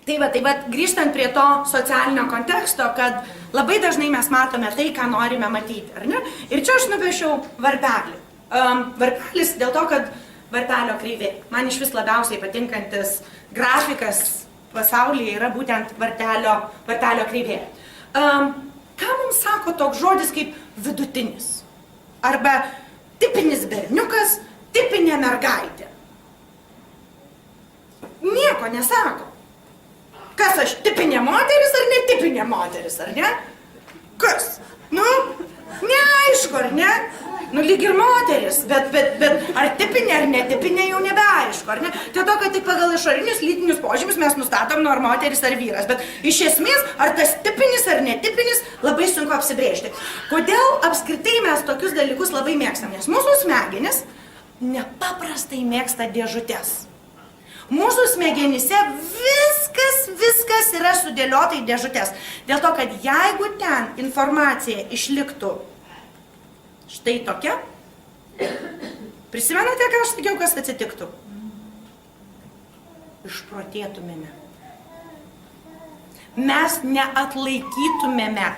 Tai va, grįžtant prie to socialinio konteksto, kad labai dažnai mes matome tai, ką norime matyti, ar ne? Ir čia aš nupiešiau varpelį. Varpelis dėl to, kad varpelio kreivė. Man iš vis labiausiai patinkantis grafikas pasaulyje yra būtent varpelio kreivė. Ką mums sako toks žodis kaip vidutinis? Arba tipinis berniukas, tipinė mergaitė. Nieko nesako. Kas aš, tipinė moteris ar netipinė moteris, ar ne? Kas? Nu, neaišku, ar ne? Nu, lyg ir moteris, bet ar tipinė ar netipinė jau nebeaišku, ar ne? Tai to, kad tik pagal išorinius lytinius požymius mes nustatom, nu, ar moteris ar vyras, bet iš esmės, ar tas tipinis ar netipinis, labai sunku apsibrėžti. Kodėl apskritai mes tokius dalykus labai mėgstam? Nes mūsų smegenis nepaprastai mėgsta dėžutės. Mūsų smegenyse viskas yra sudėliota į dėžutės. Dėl to, kad jeigu ten informacija išliktų štai tokia, prisimenate, ką aš sakiau, kas atsitiktų? Išprotėtumėme. Mes neatlaikytumėme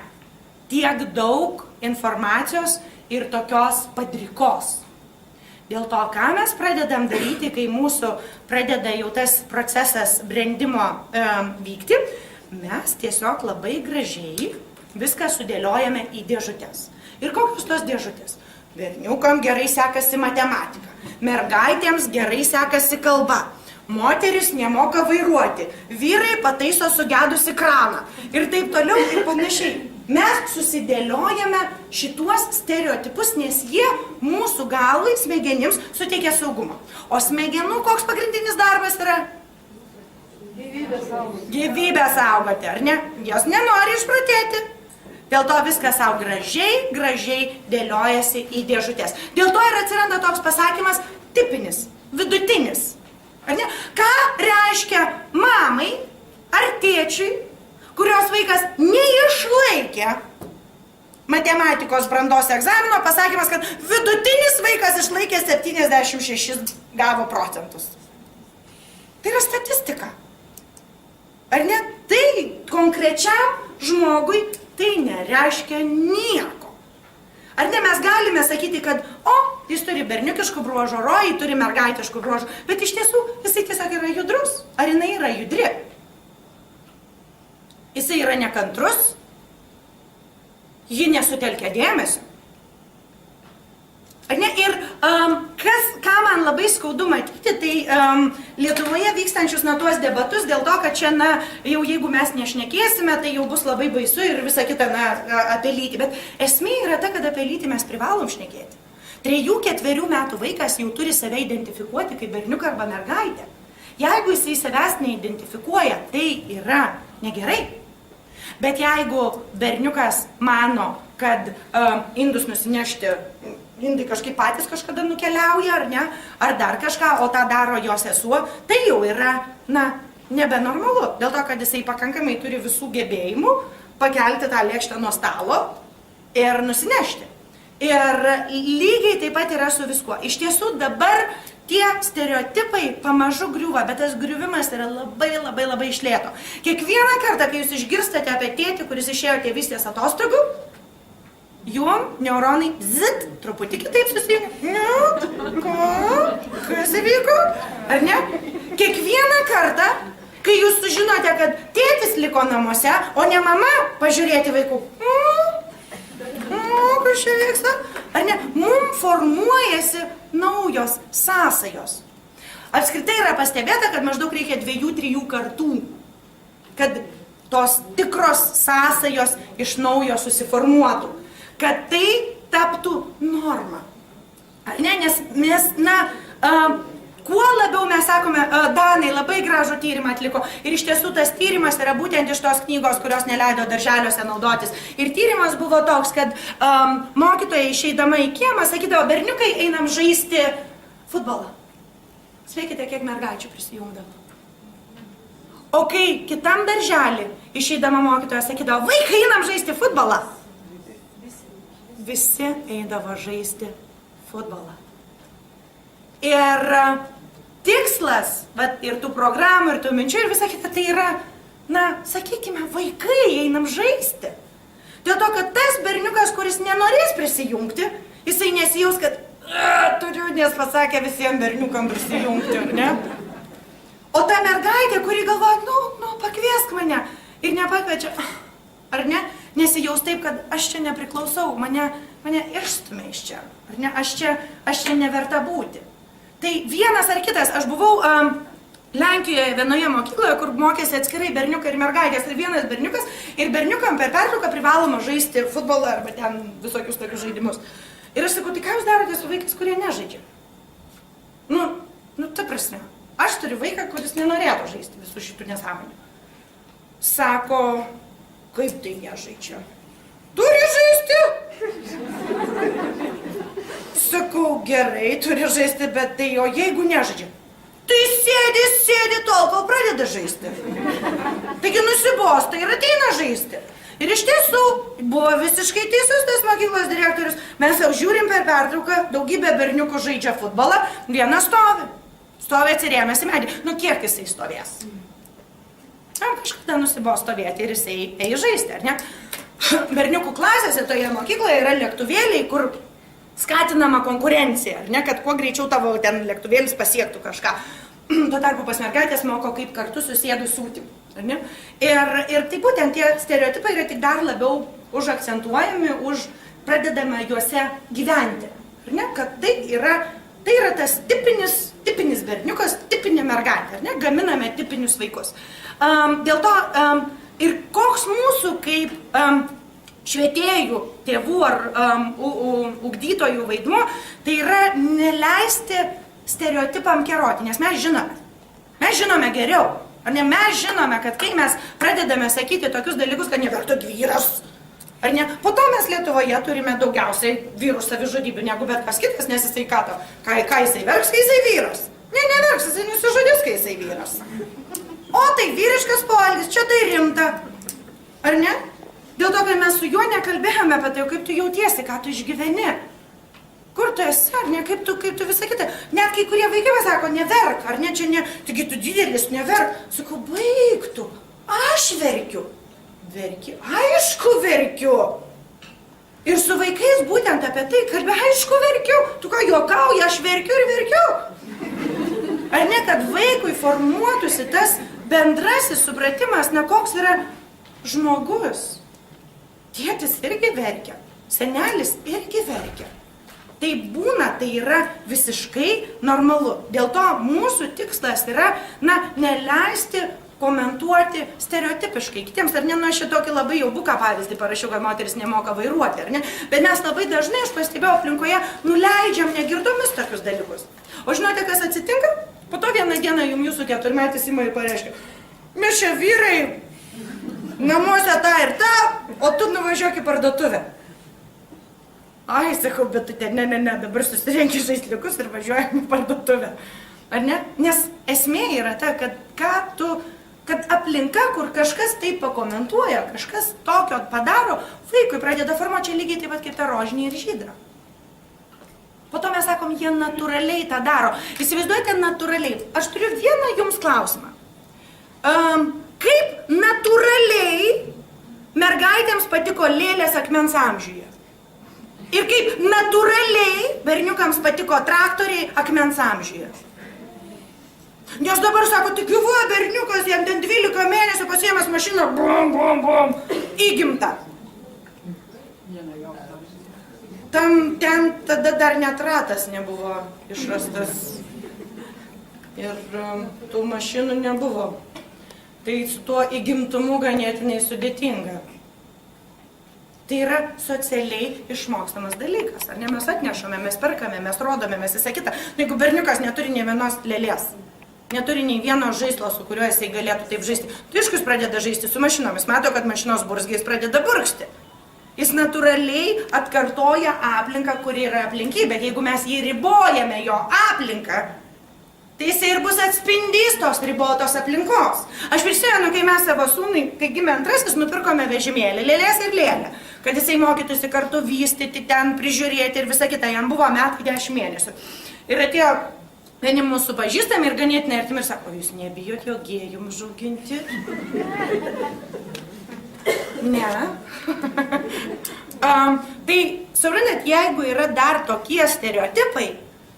tiek daug informacijos ir tokios padrikos. Dėl to, ką mes pradedam daryti, kai mūsų pradeda jau tas procesas brendimo vykti, mes tiesiog labai gražiai viską sudėliojame į dėžutės. Ir kokios tos dėžutės? Berniukam gerai sekasi matematika, mergaitėms gerai sekasi kalba, moteris nemoka vairuoti, vyrai pataiso sugedusi kraną ir taip toliau ir panašiai. Mes susidėliojame šituos stereotipus, nes jie mūsų galvai, smegenims suteikia saugumą. O smegenų koks pagrindinis darbas yra? Gyvybę saugoti, ar ne? Jos nenori išprotėti. Dėl to viskas savo gražiai dėliojasi į dėžutės. Dėl to ir atsiranda toks pasakymas tipinis, vidutinis. Ar ne? Ką reiškia mamai ar tėčiui, kurios vaikas neišlaikė matematikos brandos egzamino, pasakymas, kad vidutinis vaikas išlaikė 76 gavo procentus. Tai yra statistika. Ar ne? Tai konkrečiam žmogui tai nereiškia nieko. Ar ne mes galime sakyti, kad jis turi berniukiškų bruožų, jis turi mergaitiškų bruožų, bet iš tiesų jisai tiesiog yra judrus. Ar jinai yra judri? Jisai yra nekantrus, ji nesutelkia dėmesio. Ar ne? Ir ką man labai skaudu matyti, tai Lietuvoje vykstančius tuos debatus dėl to, kad čia, jau jeigu mes nešnekėsime, tai jau bus labai baisu ir visa kita, apie lytį. Bet esmė yra ta, kad apie lytį mes privalom šnekėti. 3-4 metų vaikas jau turi save identifikuoti kaip berniuką arba mergaitę. Jeigu jisai savęs neidentifikuoja, tai yra negerai. Bet jeigu berniukas mano, kad indus nusinešti, indai kažkaip patys kažkada nukeliauja, ar ne, ar dar kažką, o tą daro jo sesuo, tai jau yra, nebenormalu. Dėl to, kad jisai pakankamai turi visų gebėjimų pakelti tą lėkštę nuo stalo ir nusinešti. Ir lygiai taip pat yra su viskuo. Iš tiesų dabar tie stereotipai pamažu griūva, bet tas griuvimas yra labai iš lėto. Kiekvieną kartą, kai jūs išgirstate apie tėtį, kuris išėjo tėvystės atostogų, jum neuronai truputį kitaip susijungia. Kas įvyko? Ar ne? Kiekvieną kartą, kai jūs sužinote, kad tėtis liko namuose, o ne mama pažiūrėti vaikų. Kas čia vyksta? Ar ne? Mums formuojasi naujos sąsajos. Apskritai yra pastebėta, kad maždaug reikia 2-3 kartų, kad tos tikros sąsajos iš naujo susiformuotų, kad tai taptų norma. Ar ne? Nes mes, kuo labiau mes sakome, Danai labai gražų tyrimą atliko ir iš tiesų tas tyrimas yra būtent iš tos knygos, kurios neleido darželiuose naudotis. Ir tyrimas buvo toks, kad mokytoja išeidama į kiemą sakydavo, berniukai einam žaisti futbolą. Sveikite, kiek mergaičių prisijungdavo. O kai kitam darželį išeidama mokytoja sakydavo, vaikai einam žaisti futbolą. Visi eidavo žaisti futbolą. Ir tikslas, ir tų programų, ir tų minčių, ir visa kita, tai yra na, sakykime, vaikai einam žaisti. Dėl to, kad tas berniukas, kuris nenorės prisijungti, jisai nesijaus, kad turiu, nes pasakė visiems berniukam prisijungti, ar ne? O ta mergaitė, kuri galvoja, nu, pakviesk mane ir nepakviečia, ar ne? Nesijaus taip, kad aš čia nepriklausau, mane išstumia iš čia, ar ne? Aš čia neverta būti. Tai vienas ar kitas, aš buvau Lenkijoje vienoje mokykloje, kur mokėsi atskirai berniukai ir mergaitės, ir vienas berniukas, ir berniukam per pertrauką privaloma žaisti futbolą arba ten visokius tokius žaidimus. Ir aš sakau, tai ką jūs darote su vaikais, kurie nežaidžia? Nu, ta prasme, aš turiu vaiką, kuris nenorėtų žaisti visų šitų nesąmonių. Sako, kaip tai nežaidžia? Turi žaisti? Sakau, gerai, turi žaisti, bet tai o jeigu nežaidžia? Tai sėdi tol, kol pradeda žaisti. Taigi nusibosta ir ateina žaisti. Ir iš tiesų, buvo visiškai teisus tas mokyklos direktorius. Mes jau žiūrim per pertrauką, daugybė berniukų žaidžia futbolą, vienas stovi. Stovi atsirėmęs į medį. Nu, kiek jisai stovės? Kažkada nusibosta stovėti ir jisai eina žaisti, ar ne? Berniukų klasėse toje mokykloje yra lėktuvėliai, kur skatinama konkurencija, ar ne, kad kuo greičiau tavo ten lėktuvėlis pasiektų kažką. Tuo tarpu pas mergaitės moko, kaip kartu susėdus siūti, ar ne? Ir tai būtent tie stereotipai yra tik dar labiau užakcentuojami, pradedama juose gyventi, ar ne? Kad tai yra tas tipinis berniukas, tipinė mergaitė, ar ne? Gaminame tipinius vaikus. Dėl to ir koks mūsų kaip švietėjų, tėvų ar ugdytojų vaidmuo, tai yra neleisti stereotipam keroti, nes mes žinome geriau, ar ne, mes žinome, kad kai mes pradedame sakyti tokius dalykus, kad neverta vyras, ar ne, po to mes Lietuvoje turime daugiausiai vyrų savižudybių negu bet kas kitas, nes jisai ką jisai verks, kai jisai vyras. Neverks, jisai nusižudys, kai jisai vyras. O tai vyriškas poelgis, čia tai rimta, ar ne? Dėl to, kad mes su juo nekalbėjome apie tai, kaip tu jautiesi, ką tu išgyveni. Kur tu esi, ar ne, kaip tu visą kitą. Net kai kurie vaikai pasako, neverk, ar ne, čia ne, taigi tu didelis, neverk. Sakau, baik tu, aš verkiu. Verki, aišku verkiu. Ir su vaikais būtent apie tai kalbė, aišku verkiu. Tu ką juokauji, aš verkiu ir verkiu. Ar ne, kad vaikui formuotųsi tas bendrasis supratimas, na koks yra žmogus. Tėtis irgi verkia, senelis irgi verkia. Tai būna, tai yra visiškai normalu. Dėl to mūsų tikslas yra, neleisti komentuoti stereotipiškai kitiems. Ar ne, aš šitokį labai jau buką pavyzdį parašiau, kad moteris nemoka vairuoti, ar ne? Bet mes labai dažnai, aš pastebėjau aplinkoje, nuleidžiam negirdomis tokius dalykus. O žinote, kas atsitinka? Po to vieną dieną jūsų 4-metis ima ir pareiškia, mes čia vyrai, namuose tą ir tą, o tu nuvažiuok į parduotuvę. Ai, sakau, bet tu ten, ne, dabar susirenki žaisliukus ir važiuojam į parduotuvę. Ar ne? Nes esmė yra ta, kad aplinka, kur kažkas taip pakomentuoja, kažkas tokio padaro, vaikui pradeda formuoti čia lygiai taip pat kaip ta rožinė ir žydra. Po to mes sakom, jie natūraliai tą daro. Įsivaizduojate natūraliai. Aš turiu vieną jums klausimą. Kaip natūraliai mergaitėms patiko lėlės akmens amžiuje? Ir kaip natūraliai berniukams patiko traktoriai akmens amžiuje? Nes dabar sako, tik va, berniukas, jam ten 12 mėnesių pasiėmęs mašiną, bum, įgimta. Ten tada dar net ratas nebuvo išrastas. Ir tų mašinų nebuvo. Tai su tuo įgimtumu ganėtinai sudėtinga. Tai yra socialiai išmokstamas dalykas. Ar ne, mes atnešame, mes perkame, mes rodome, mes visą kitą. Jeigu berniukas neturi nei vienos lėlės, neturi nei vieno žaislo, su kuriuo jisai galėtų taip žaisti, tai aišku, jis pradeda žaisti su mašinomis. Mato, kad mašinos burzgiai, jis pradeda burksti. Jis natūraliai atkartoja aplinką, kuri yra aplinkybė. Jeigu mes jį ribojame, jo aplinką, tai jisai ir bus atspindys tos ribotos aplinkos. Aš prisimenu, kai mes savo sūnui, kai gimė antrasis, nupirkome vežimėlį, lėlės ir lėlę, kad jisai mokytųsi kartu vystyti, ten prižiūrėti ir visą kitą. Jam buvo metai 10 mėnesių. Ir atėjo Vieni mūsų pažįstami ir ganėtinai artimi ir sako, jūs nebijot jo gėjum žauginti? Ne. Tai, suprantat, jeigu yra dar tokie stereotipai,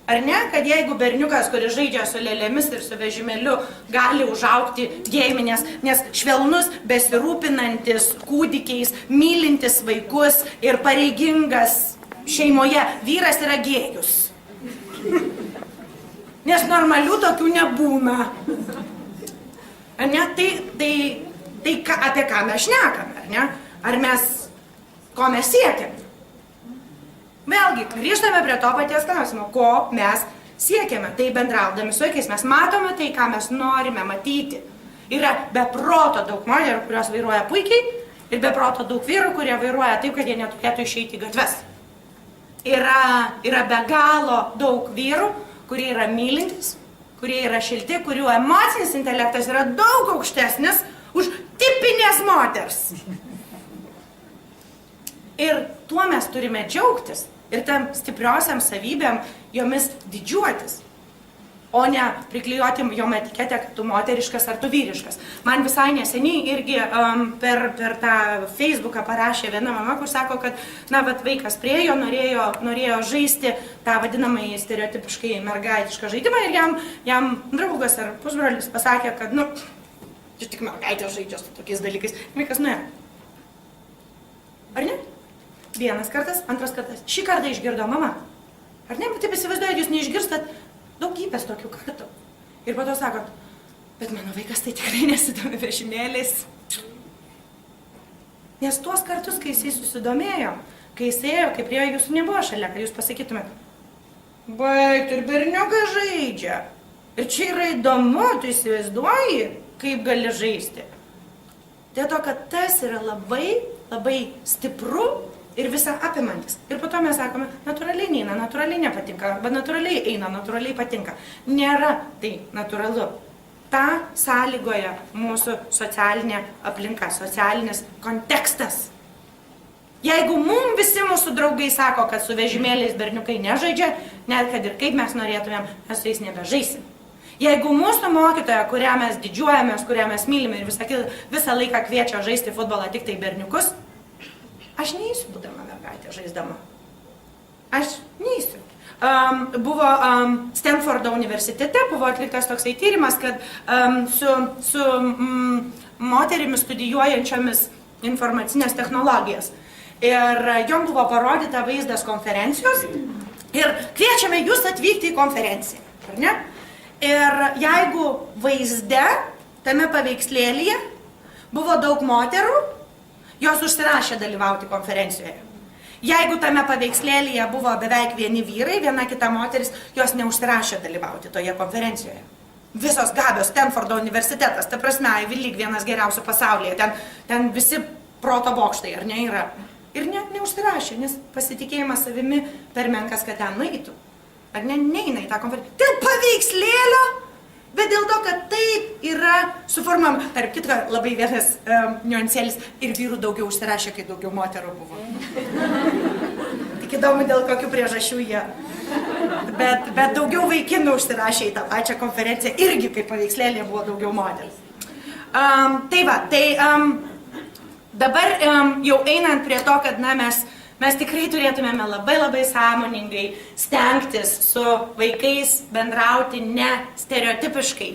ar ne, kad jeigu berniukas, kuris žaidžia su lėlėmis ir su vežimėliu, gali užaugti gėjminės, nes švelnus, besirūpinantis kūdikiais, mylintis vaikus ir pareigingas šeimoje vyras yra gėjus. Nes normalių tokių nebūna. Ar ne? Tai apie ką mes šnekame, ar ne? Ar mes, ko mes siekiame? Vėlgi, grįžtame prie to paties klausimo, ko mes siekiame. Tai bendraudami su vaikais mes matome tai, ką mes norime matyti. Yra beproto daug moterų, kurios vairuoja puikiai, ir beproto daug vyrų, kurie vairuoja taip, kad jie neturėtų išeiti į gatves. Yra be galo daug vyrų, kurie yra mylintis, kurie yra šilti, kurių emocinis intelektas yra daug aukštesnis už tipinės moters. Ir tuo mes turime džiaugtis ir tam stipriosiam savybėm jomis didžiuotis, o ne priklijuoti jom etiketę, kad tu moteriškas ar tu vyriškas. Man visai neseniai irgi per tą Facebooką parašė viena mama, kur sako, kad vaikas priejo, norėjo žaisti tą vadinamąjį stereotipiškai mergaitišką žaidimą ir jam draugas ar pusbrolis pasakė, kad, čia tik mergaitė žaidžia su tokiais dalykais. Vaikas nuėjo. Ar ne? Vienas kartas, antras kartas. Šį kartą išgirdo mama. Ar ne? Bet taip įsivaizduojat, jūs neišgirstat daugybės tokių kartų. Ir po to sakot, bet mano vaikas tai tikrai nesidomi vežimėliais. Nes tuos kartus, kai jisai susidomėjo, kai jisai ėjo, kai prie jūsų nebuvo šalia, kad jūs pasakytumėt, baigt, ir berniukas žaidžia. Ir čia yra įdomu, tu įsivaizduoji, kaip gali žaisti. Dėl to, kad tas yra labai, labai stipru ir visą apimantis. Ir po to mes sakome, natūraliai neina, natūraliai nepatinka, arba natūraliai eina, natūraliai patinka. Nėra tai natūralu. Ta sąlygoja mūsų socialinė aplinka, socialinis kontekstas. Jeigu mums visi mūsų draugai sako, kad su vežimėliais berniukai nežaidžia, net kad ir kaip mes norėtumėm, mes su jais nebežaisim. Jeigu mūsų mokytoja, kurią mes didžiuojamės, kurią mes mylime ir visą laiką kviečia žaisti futbolą tik tai berniukus, aš neįsiu būdama mergaitė žaisdama. Aš neįsiu. Buvo Stanfordo universitete, buvo atliktas toksai tyrimas, kad su moterimis studijuojančiomis informacinės technologijas. Ir jom buvo parodyta vaizdas konferencijos ir kviečiame jūs atvykti į konferenciją. Ar ne? Ir jeigu vaizde, tame paveikslėlyje, buvo daug moterų, jos užsirašė dalyvauti konferencijoje. Jeigu tame paveikslėlyje buvo beveik vieni vyrai, viena kita moteris, jos neužsirašė dalyvauti toje konferencijoje. Visos gabios, Stanfordo universitetas, ta prasme, Ivy League, vienas geriausių pasaulyje, ten visi proto bokštai, ar ne yra. Ir net neužsirašė, nes pasitikėjimas savimi per menkas, kad ten nueitų. Ar ne, neina į tą konferenciją. Dėl paveikslėlio, bet dėl to, kad taip yra suformama. Tarp kitko, labai vienas niuansėlis, ir vyrų daugiau užsirašė, kai daugiau moterų buvo. Tik įdomu, dėl kokių priežasčių jie. Bet daugiau vaikinų užsirašė į tą pačią konferenciją, irgi kaip paveikslėlė buvo daugiau moterų. Dabar jau einant prie to, kad mes tikrai turėtumėme labai sąmoningai stengtis su vaikais bendrauti ne stereotipiškai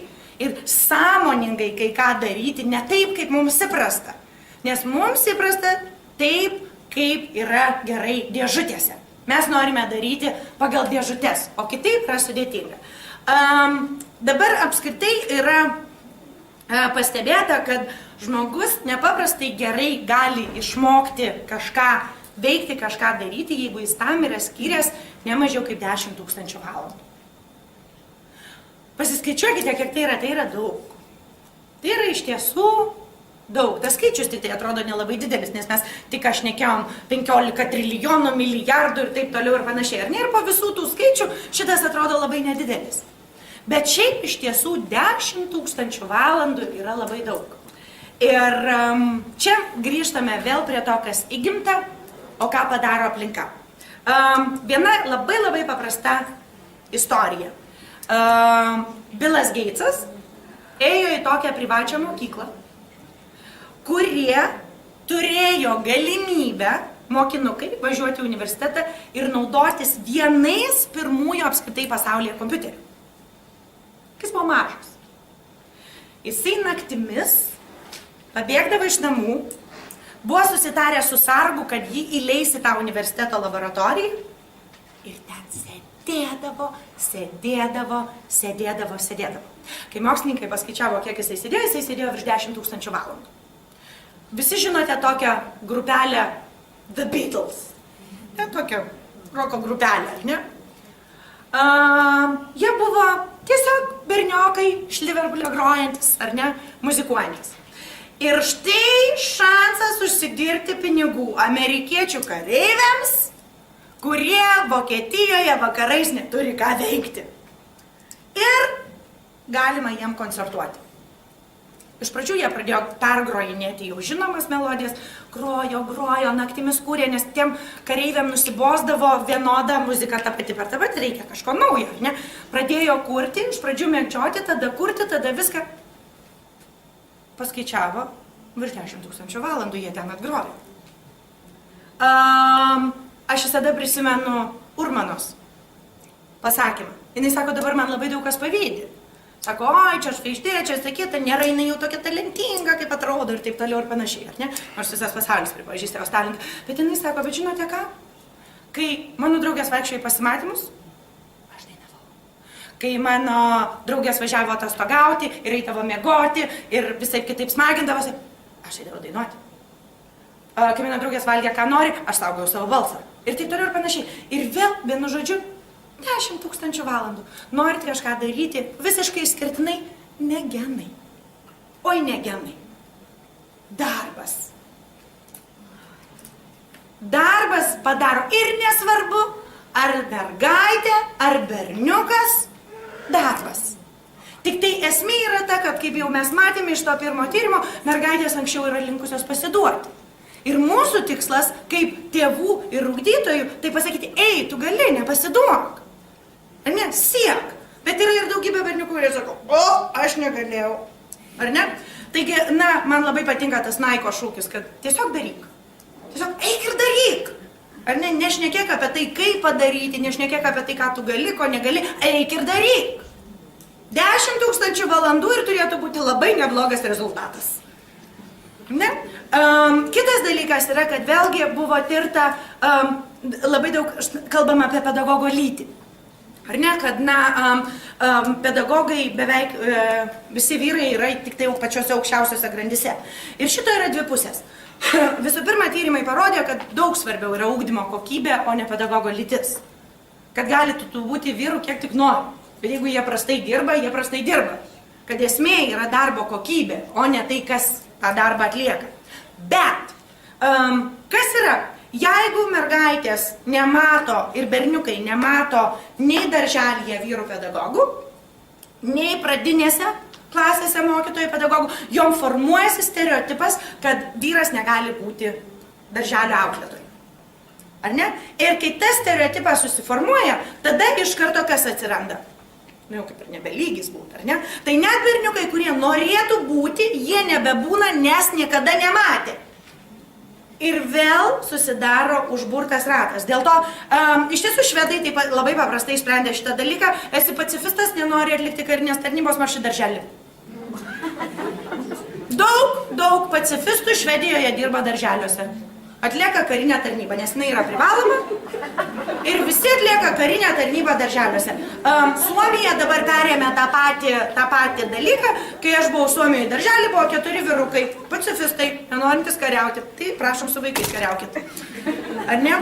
ir sąmoningai kai ką daryti ne taip, kaip mums įprasta. Nes mums įprasta taip, kaip yra gerai dėžutėse. Mes norime daryti pagal dėžutės, o kitaip yra sudėtinga. Dabar apskritai yra pastebėta, kad žmogus nepaprastai gerai gali išmokti kažką veikti, kažką daryti, jeigu jis tam yra skyręs ne mažiau kaip 10 000 valandų. Pasiskaičiuokite, kiek tai yra daug. Tai yra iš tiesų daug. Tas skaičius tai atrodo nelabai didelis, nes mes tik aš šnekėjom 15 trilijonų, milijardų ir taip toliau ir panašiai. Ar ne? Ir po visų tų skaičių šitas atrodo labai nedidelis. Bet šiaip iš tiesų 10 000 valandų yra labai daug. Ir čia grįžtame vėl prie to, kas įgimta, o ką padaro aplinka. Viena labai paprasta istorija. Bilas Geitsas ėjo į tokią privačią mokyklą, kurie turėjo galimybę mokinukai važiuoti į universitetą ir naudotis vienais pirmųjų apskritai pasaulyje kompiuterių. Jis buvo mažas. Jisai naktimis pabėgdavo iš namų, buvo susitarę su sargu, kad jį įleis į tą universiteto laboratoriją ir ten sėdėdavo. Kai mokslininkai paskaičiavo, kiek jisai sėdėjo virš 10 000 valandų. Visi žinote tokią grupelę The Beatles. Ne, tokią roko grupelę, ar ne? Jie buvo tiesiog berniokai šliverbulio grojantis, ar ne, muzikuojantis. Ir štai šansas užsidirbti pinigų amerikiečių kareiviams, kurie Vokietijoje vakarais neturi ką veikti. Ir galima jiem koncertuoti. Iš pradžių jie pradėjo pergrojinėti jau žinomas melodijas, grojo, naktimis kūrė, nes tiem kareiviam nusibosdavo vienoda muzika ta pati, reikia kažko naujo, ne? Pradėjo kurti, iš pradžių mėgdžioti, tada kurti, tada viską paskaičiavo, virš 10 000 valandų jie ten atgrojo. Aš visada prisimenu Urmanos pasakymą. Jis sako, dabar man labai daug kas pavydi. Sako, oi, čia žvaigždė, čia sakyta, nėra jinai jau tokia talentinga, kaip atrodo ir taip toliau ir panašiai, ar ne? Nors visas pasaulis pripažįsta jos talentą. Bet jinai sako, bet žinote ką? Kai mano draugės vaikščiojo į pasimatymus, aš dainavau. Kai mano draugės važiavo atostogauti ir eidavo miegoti ir visai kitaip smagindavosi, aš eidavau dainuoti. Kai mano draugės valgė, ką nori, aš saugojau savo balsą. Ir taip toliau ir panašiai. Ir vėl, vienu žodžiu, 10 000 valandų. Norit kažką daryti, visiškai išskirtinai, ne genai. Oi, ne genai. Darbas. Darbas padaro ir nesvarbu, ar mergaitė, ar berniukas, darbas. Tik tai esmė yra ta, kad kaip jau mes matėme iš to pirmo tyrimo, mergaitės anksčiau yra linkusios pasiduoti. Ir mūsų tikslas, kaip tėvų ir ugdytojų, tai pasakyti, ei, tu gali, nepasiduok. Ar ne? Siek. Bet yra ir daugybė berniukų, kurie sako, o, aš negalėjau. Ar ne? Taigi, man labai patinka tas Naiko šūkis, kad tiesiog daryk. Tiesiog eik ir daryk. Ar ne? Nešnekėk apie tai, kaip padaryti, nešnekėk apie tai, ką tu gali, ko negali, eik ir daryk. 10 000 valandų ir turėtų būti labai neblogas rezultatas. Ne? Kitas dalykas yra, kad vėlgi buvo tirta labai daug kalbama apie pedagogo lytį. Ar ne, kad pedagogai beveik visi vyrai yra tik tai pačiose aukščiausiose grandyse. Ir šito yra dvi pusės. Visų pirma, tyrimai parodė, kad daug svarbiau yra ugdymo kokybė, o ne pedagogo lytis. Kad gali būti vyrų kiek tik nori. Bet jeigu jie prastai dirba, jie prastai dirba. Kad esmė yra darbo kokybė, o ne tai, kas tą darbą atlieka. Bet, kas yra? Jeigu mergaitės nemato ir berniukai nemato nei darželyje vyrų pedagogų, nei pradinėse klasėse mokytojų pedagogų, jom formuojasi stereotipas, kad vyras negali būti darželio auklėtojų. Ar ne? Ir kai tas stereotipas susiformuoja, tada iš karto kas atsiranda? Jau kaip ir nebelygis būtų, ar ne? Tai net berniukai, kurie norėtų būti, jie nebebūna, nes niekada nematė. Ir vėl susidaro užburtas ratas. Dėl to, iš tiesų, švedai taip labai paprastai sprendė šitą dalyką. Esi pacifistas, nenori atlikti karinės tarnybos, marš į darželį. Daug pacifistų Švedijoje dirba darželiuose. Atlieka karinę tarnybą, nes jinai yra privaloma. Ir visi atlieka karinę tarnybą darželiuose. Suomija dabar perėmė tą patį dalyką. Kai aš buvau Suomijoje darželį, buvo 4 vyrukai, pacifistai, nenorintys kariauti. Tai prašom su vaikais kariaukit. Ar ne?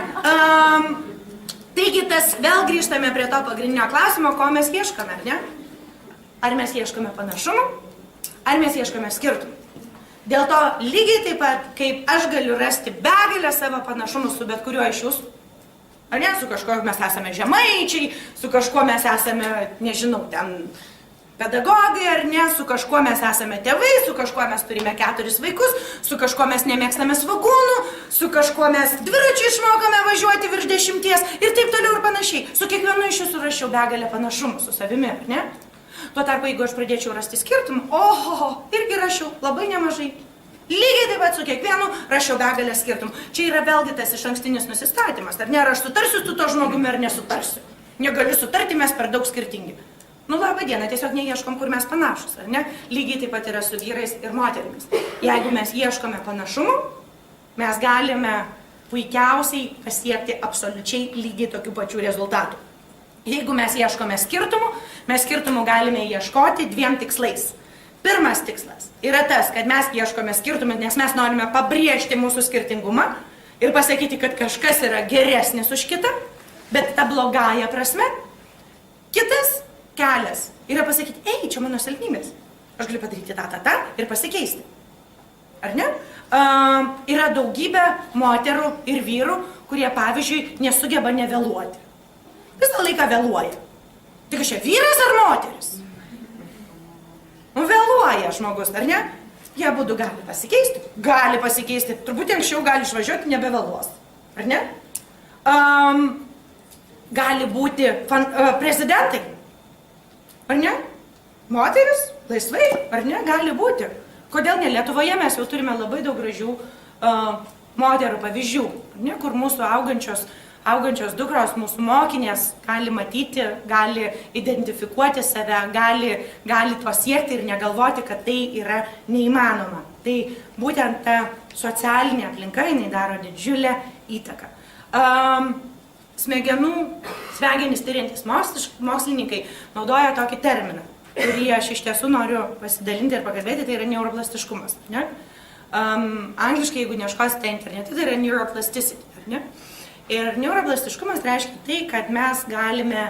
Taigi tas vėl grįžtame prie to pagrindinio klausimo, ko mes ieškome, ar ne? Ar mes ieškome panašumų, ar mes ieškome skirtumų? Dėl to lygiai taip pat, kaip aš galiu rasti begalę savo panašumų su bet kuriuo iš jūsų. Ar ne? Su kažkuo mes esame žemaičiai, su kažkuo mes esame, nežinau, ten pedagogai, ar ne, su kažkuo mes esame tėvai, su kažkuo mes turime 4 vaikus, su kažkuo mes nemėgstame svagūnų, su kažkuo mes dviračiu išmokame važiuoti virš 10 ir taip toliau ir panašiai. Su kiekvienu iš jų surašiau begalę panašumų su savimi, ar ne? Tuo tarpu, jeigu aš pradėčiau rasti skirtumų, irgi rašiau labai nemažai. Lygiai taip pat su kiekvienu rašiau begalę skirtumų. Čia yra vėlgi tas išankstinis nusistatymas, ar ne, ar aš sutarsiu su to žmogumi, ar nesutarsiu. Negaliu sutarti, mes per daug skirtingi. Nu, laba diena, tiesiog neieškom, kur mes panašus, ar ne? Lygiai taip pat yra su vyrais ir moterimis. Jeigu mes ieškome panašumų, mes galime puikiausiai pasiekti absoliučiai lygiai tokių pačių rezultatų. Jeigu mes ieškome skirtumų, mes skirtumų galime ieškoti 2 tikslais. Pirmas tikslas yra tas, kad mes ieškome skirtumų, nes mes norime pabrėžti mūsų skirtingumą ir pasakyti, kad kažkas yra geresnis už kitą, bet ta blogąja prasme. Kitas kelias yra pasakyti, ei, čia mano silpnybės, aš galiu padaryti tą ir pasikeisti. Ar ne? Yra daugybė moterų ir vyrų, kurie, pavyzdžiui, nesugeba nevėluoti. Visą laiką vėluoja. Tik čia vyras ar moteris? Vėluoja žmogus, ar ne? Jie abudu gali pasikeisti, truputį anksčiau gali išvažiuoti, nebevėluos. Ar ne? Gali būti prezidentai. Ar ne? Moteris, laisvai, ar ne? Gali būti. Kodėl ne? Lietuvoje mes jau turime labai daug gražių moterų pavyzdžių, ne? Kur mūsų augančios dukros, mūsų mokinės gali matyti, gali identifikuoti save, gali to siekti ir negalvoti, kad tai yra neįmanoma. Tai būtent ta socialinė aplinka, jinai daro didžiulę įtaką. Smegenys tyriantys mokslininkai naudoja tokį terminą, kurį aš iš tiesų noriu pasidalinti ir pakalbėti, tai yra neuroplastiškumas. Ne? Angliškai, jeigu neieškosite internete, tai yra neuroplasticity. Ar ne? Ir neuroplastiškumas reiškia tai, kad mes galime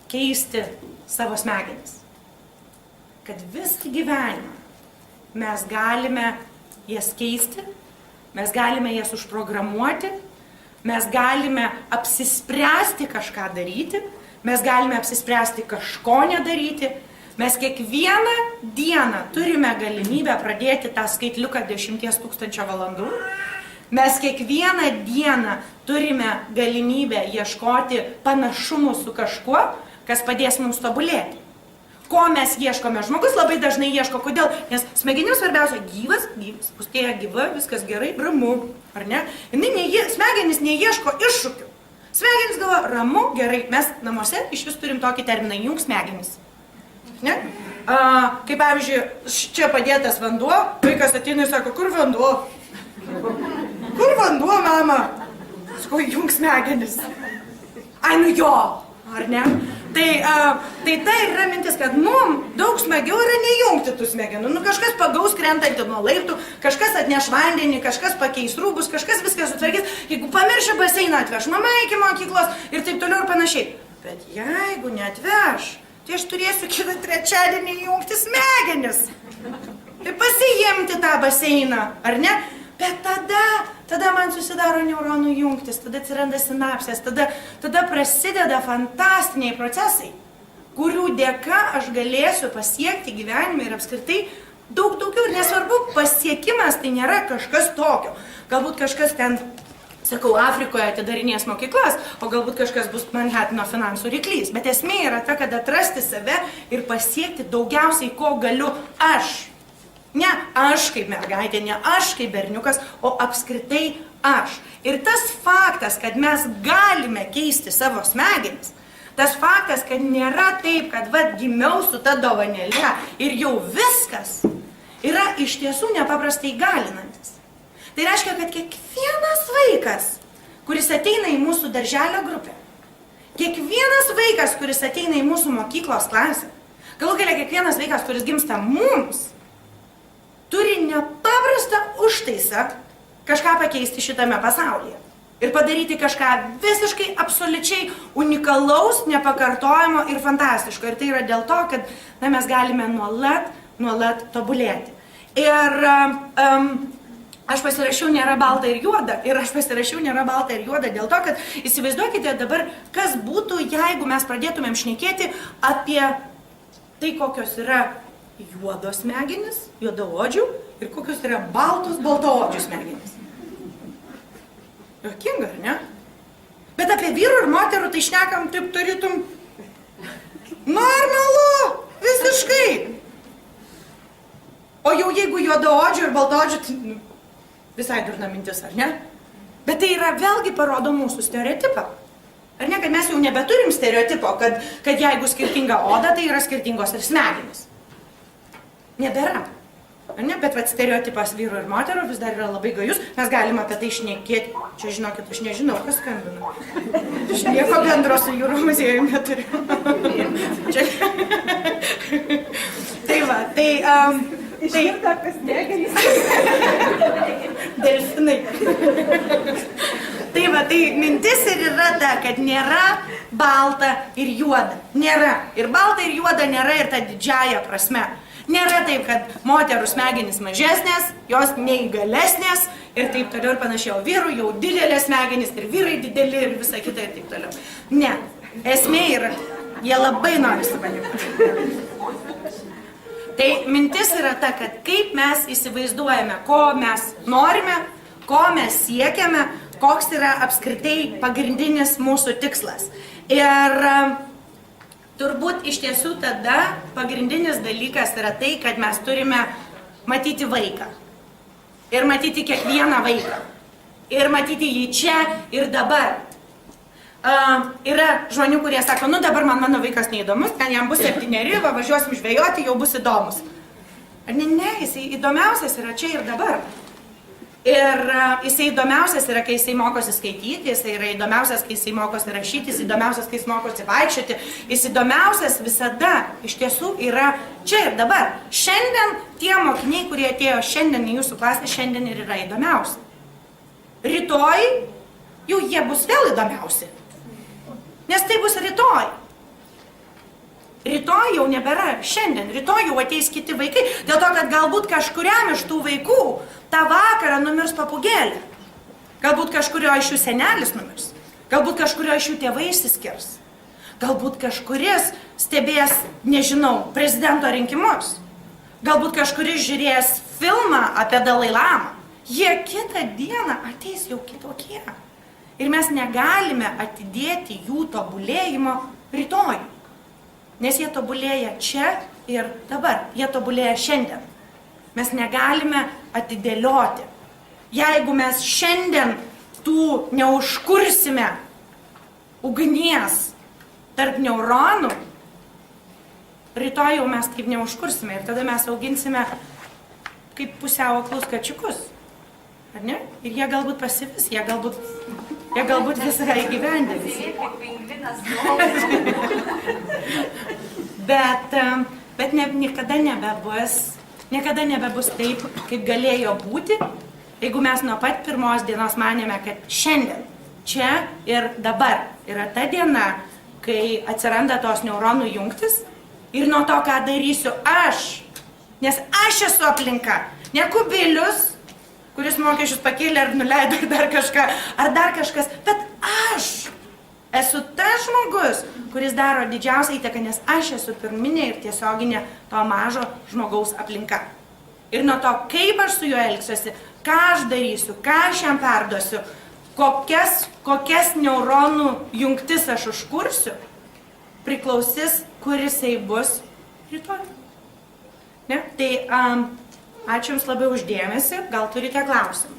keisti savo smegenis. Kad visą gyvenimą mes galime jas keisti, mes galime jas užprogramuoti, mes galime apsispręsti kažką daryti, mes galime apsispręsti kažko nedaryti. Mes kiekvieną dieną turime galimybę pradėti tą skaitliuką 10 000 valandų. Mes kiekvieną dieną turime galimybę ieškoti panašumų su kažkuo, kas padės mums tobulėti. Ko mes ieškome? Žmogus labai dažnai ieško. Kodėl? Nes smegenims svarbiausia gyvas, pustėja gyva, viskas gerai, ramu. Ar ne? Smegenys neieško iššūkių. Smegenys galvoja, ramu, gerai. Mes namuose iš vis turim tokį terminą, jung smegenys. Ne? Kaip pavyzdžiui, čia padėtas vanduo, vaikas ateina ir sako, kur vanduo? Kur vanduo, mama? Sakau, jung smegenis. Ai, nu jo, ar ne? Tai yra mintis, kad mums daug smagiau yra nejungti tų smegenų. Nu, kažkas pagaus krentantį nuo laiptų, kažkas atneš vandenį, kažkas pakeis rūbus, kažkas viską sutvarkys. Jeigu pamiršia baseiną, atveš mama iki mokyklos ir taip toliau ir panašiai. Bet jeigu neatveš, tai aš turėsiu kitą trečiadienį jungti smegenis. Tai pasiimti tą baseiną, ar ne? Bet tada man susidaro neuronų jungtis, tada atsiranda sinapsės, tada prasideda fantastiniai procesai, kurių dėka aš galėsiu pasiekti gyvenime ir apskritai daug daugiau. Ir nesvarbu, pasiekimas tai nėra kažkas tokio. Galbūt kažkas ten, sakau, Afrikoje atidarinės mokyklas, o galbūt kažkas bus Manhatano finansų ryklys. Bet esmė yra ta, kad atrasti save ir pasiekti daugiausiai, ko galiu aš. Ne aš kaip mergaitė, ne aš kaip berniukas, o apskritai aš. Ir tas faktas, kad mes galime keisti savo smegenis, tas faktas, kad nėra taip, kad gimiau su ta dovanėle ir jau viskas, yra iš tiesų nepaprastai galinantis. Tai reiškia, kad kiekvienas vaikas, kuris ateina į mūsų darželio grupę, kiekvienas vaikas, kuris ateina į mūsų mokyklos klasę, galų gale kiekvienas vaikas, kuris gimsta mums, turi nepaprastą užtaisą kažką pakeisti šitame pasaulyje. Ir padaryti kažką visiškai, absoliučiai unikalaus, nepakartojamo ir fantastiško. Ir tai yra dėl to, kad mes galime nuolat tobulėti. Ir aš pasirašiau nėra balta ir juoda. Ir aš pasirašiau nėra balta ir juoda dėl to, kad įsivaizduokite dabar, kas būtų, jeigu mes pradėtumėm šnekėti apie tai kokios yra juodos smegenys, juodaodžių, ir kokios yra baltaodžių smegenys. Juokinga, ar ne? Bet apie vyrų ir moterų tai šnekam taip tarytum normalu, visiškai. O jau jeigu juodaodžių ir baltaodžių, tai visai durna mintis, ar ne? Bet tai yra vėlgi parodo mūsų stereotipą. Ar ne, kad mes jau nebeturim stereotipo, kad jeigu skirtinga oda, tai yra skirtingos ir smegenys. Nebėra. Ar ne? Bet stereotipas vyrų ir moterų vis dar yra labai gajus. Mes galim apie tai šnekėti. Čia, žinokit, aš nežinau, kas skambina. Aš nieko bendro su jūrų muziejumi neturiu. Čia... Tai va, tai... Išvirta apie smegenys. Delfinai. Tai va, tai mintis ir yra ta, kad nėra balta ir juoda. Nėra. Ir balta ir juoda nėra ir ta didžiaja prasme. Nėra taip, kad moterų smegenys mažesnės, jos neįgalesnės ir taip toliau ir panašiai. O vyrų jau didelės smegenys ir vyrai dideli ir visa kita ir taip toliau. Ne. Esmė yra, jie labai nori sumanipuluoti. Tai mintis yra ta, kad kaip mes įsivaizduojame, ko mes norime, ko mes siekiame, koks yra apskritai pagrindinis mūsų tikslas. Ir turbūt iš tiesų tada pagrindinis dalykas yra tai, kad mes turime matyti vaiką. Ir matyti kiekvieną vaiką. Ir matyti jį čia ir dabar. Yra žmonių, kurie sako, nu dabar mano vaikas neįdomus, ten jam bus 7, va važiuosim žvejoti, jau bus įdomus. Ar ne, jisai įdomiausias yra čia ir dabar. Ir jisai įdomiausias yra, kai jisai mokosi skaityti, jisai yra įdomiausias, kai jisai mokosi rašyti, jisai įdomiausias, kai jisai mokosi vaikščioti, jisai įdomiausias visada iš tiesų yra čia ir dabar. Šiandien tie mokiniai, kurie atėjo šiandien į jūsų klasę, šiandien ir yra įdomiausi. Rytoj jau jie bus vėl įdomiausi. Nes tai bus rytoj. Rytoj jau nebėra šiandien, rytoj jau ateis kiti vaikai, dėl to, kad galbūt kažkuriam iš tų vaikų tą vakarą numirs papugėlė. Galbūt kažkurio iš jų senelis numirs. Galbūt kažkurio iš jų tėvai išsiskirs. Galbūt kažkuris stebės, nežinau, prezidento rinkimus. Galbūt kažkuris žiūrės filmą apie Dalai Lamą. Jie kitą dieną ateis jau kitokie. Ir mes negalime atidėti jų tobulėjimo rytoj. Nes jie tobulėja čia ir dabar. Jie tobulėja šiandien. Mes negalime atidėlioti. Jeigu mes šiandien tų neužkursime ugnies tarp neuronų, rytoj jau mes taip neužkursime. Ir tada mes auginsime kaip pusiau aklus kačiukus. Ar ne? Ir jie galbūt pasivis, jie galbūt visą įgyvendins. Bet niekada nebebus taip, kaip galėjo būti, jeigu mes nuo pat pirmos dienos manėme, kad šiandien, čia ir dabar yra ta diena, kai atsiranda tos neuronų jungtis ir nuo to, ką darysiu aš, nes aš esu aplinka, ne Kubilius, kuris mokesčius pakėlė ar nuleido ar dar kažkas, bet aš esu tas žmogus, kuris daro didžiausią įtaką, nes aš esu pirminė ir tiesioginė to mažo žmogaus aplinka. Ir nuo to, kaip aš su juo elgsiuosi, ką aš darysiu, ką aš jam perduosiu, kokias neuronų jungtis aš užkursiu, priklausys, kuris jisai bus rytoj. Ne? Tai ačiū Jums labai uždėmesi, gal turite klausimų?